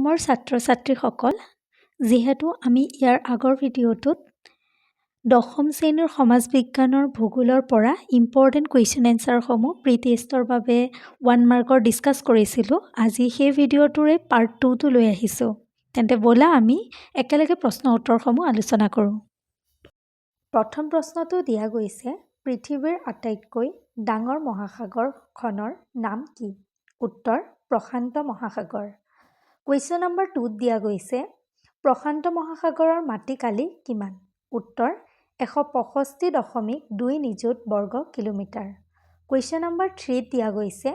অসমৰ ছাত্ৰ ছাত্ৰীসকল, যিহেতু আমি ইয়াৰ আগৰ ভিডিঅ'টোত দশম শ্ৰেণীৰ সমাজ বিজ্ঞানৰ ভূগোলৰ পৰা ইম্পৰ্টেণ্ট কুৱেশ্যন এনচাৰসমূহ প্ৰি টেষ্টৰ বাবে 1 মাৰ্কৰ ডিছকাছ কৰিছিলোঁ। আজি সেই ভিডিঅ'টোৰে পাৰ্ট 2টো লৈ আহিছোঁ। তেন্তে ব'লা আমি একেলগে প্ৰশ্ন উত্তৰসমূহ আলোচনা কৰোঁ। প্ৰথম প্ৰশ্নটো দিয়া গৈছে, পৃথিৱীৰ আটাইতকৈ ডাঙৰ মহাসাগৰখনৰ নাম কি? উত্তৰ প্ৰশান্ত মহাসাগৰ। কুৱেশ্যন নম্বৰ 2ত দিয়া গৈছে, প্ৰশান্ত মহাসাগৰৰ মাটিকালি কিমান? উত্তৰ 165.2 নিযুত বৰ্গ কিলোমিটাৰ। কুৱেশ্যন নম্বৰ 3ত দিয়া গৈছে,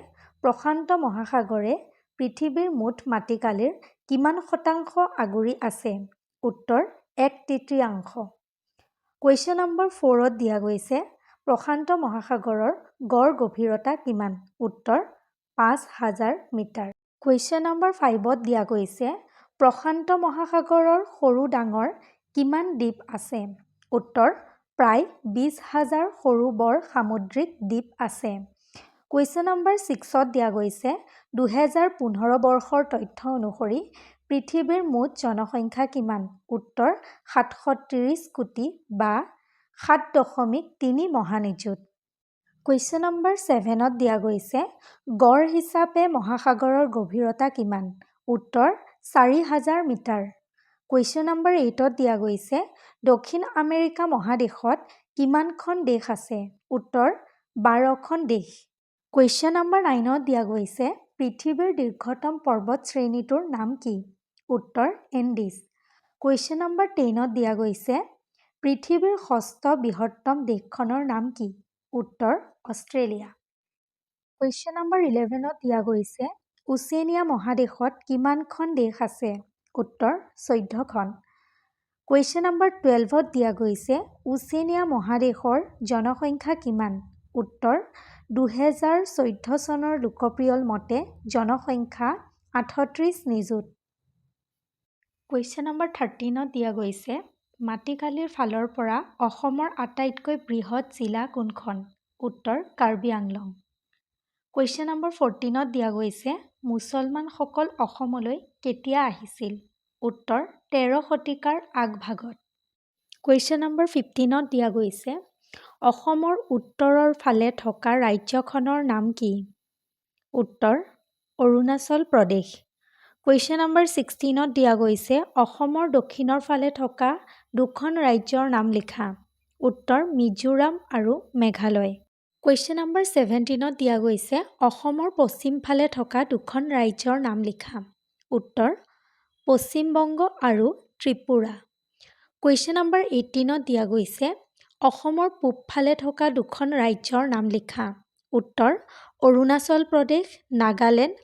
প্ৰশান্ত মহাসাগৰে পৃথিৱীৰ মুঠ মাটিকালিৰ কিমান শতাংশ আগুৰি আছে? উত্তৰ 1/3। কুৱেশ্যন নম্বৰ 4ত দিয়া গৈছে, প্ৰশান্ত মহাসাগৰৰ গড় গভীৰতা কিমান? উত্তৰ 5000 মিটাৰ। কুৱেশ্যন নম্বৰ 5ত দিয়া গৈছে, প্ৰশান্ত মহাসাগৰৰ সৰু ডাঙৰ কিমান দ্বীপ আছে? উত্তৰ প্ৰায় 20,000 সৰু বৰ সামুদ্ৰিক দ্বীপ আছে। কুৱেশ্যন নম্বৰ 6ত দিয়া গৈছে, 2015 বৰ্ষৰ তথ্য অনুসৰি পৃথিৱীৰ মুঠ জনসংখ্যা কিমান? উত্তৰ 730 কোটি বা 7.3 মহানিযুত। কুৱেশ্যন নম্বৰ 7ত দিয়া গৈছে, গড় হিচাপে মহাসাগৰৰ গভীৰতা কিমান? উত্তৰ 4000 মিটাৰ। কুৱেশ্যন নম্বৰ 8ত দিয়া গৈছে, দক্ষিণ আমেৰিকা মহাদেশত কিমানখন দেশ আছে? উত্তৰ 12খন দেশ। কুৱেশ্যন নম্বৰ 9ত দিয়া গৈছে, পৃথিৱীৰ দীৰ্ঘতম পৰ্বত শ্ৰেণীটোৰ নাম কি? উত্তৰ এণ্ডিছ। কুৱেশ্যন নম্বৰ 10ত দিয়া গৈছে, পৃথিৱীৰ ষষ্ঠ বৃহত্তম দেশখনৰ নাম কি? উত্তৰ অষ্ট্ৰেলিয়া। কুৱেশ্যন নম্বৰ 11ত দিয়া গৈছে, ওচেনিয়া মহাদেশত কিমানখন দেশ আছে? উত্তৰ 14খন। কুৱেশ্যন নম্বৰ 12ত দিয়া গৈছে, ওচেনিয়া মহাদেশৰ জনসংখ্যা কিমান? উত্তৰ 2014 চনৰ লোকপিয়ল মতে জনসংখ্যা 38 নিযুত। কুৱেশ্যন নম্বৰ 13ত দিয়া গৈছে, মাটিকালিৰ ফালৰ পৰা অসমৰ আটাইতকৈ বৃহৎ জিলা কোনখন? উত্তৰ কাৰ্বি আংলং। কুৱেশ্যন নম্বৰ 14ত দিয়া গৈছে, মুছলমানসকল অসমলৈ কেতিয়া আহিছিল? উত্তৰ 13 শতিকাৰ আগভাগত। কুৱেশ্যন নম্বৰ 15ত দিয়া গৈছে, অসমৰ উত্তৰৰ ফালে থকা ৰাজ্যখনৰ নাম কি? উত্তৰ অৰুণাচল প্ৰদেশ। কুৱেশ্যন নম্বৰ 16ত দিয়া গৈছে, অসমৰ দক্ষিণৰ ফালে থকা দুখন ৰাজ্যৰ নাম লিখা। উত্তৰ মিজোৰাম আৰু মেঘালয়। কুৱেশ্যন নম্বৰ 17ত দিয়া গৈছে, অসমৰ পশ্চিম ফালে থকা দুখন ৰাজ্যৰ নাম লিখা। উত্তৰ পশ্চিম বংগ আৰু ত্ৰিপুৰা। কুৱেশ্যন নম্বৰ 18ত দিয়া গৈছে, অসমৰ পূব ফালে থকা দুখন ৰাজ্যৰ নাম লিখা। উত্তৰ অৰুণাচল প্ৰদেশ, নাগালেণ্ড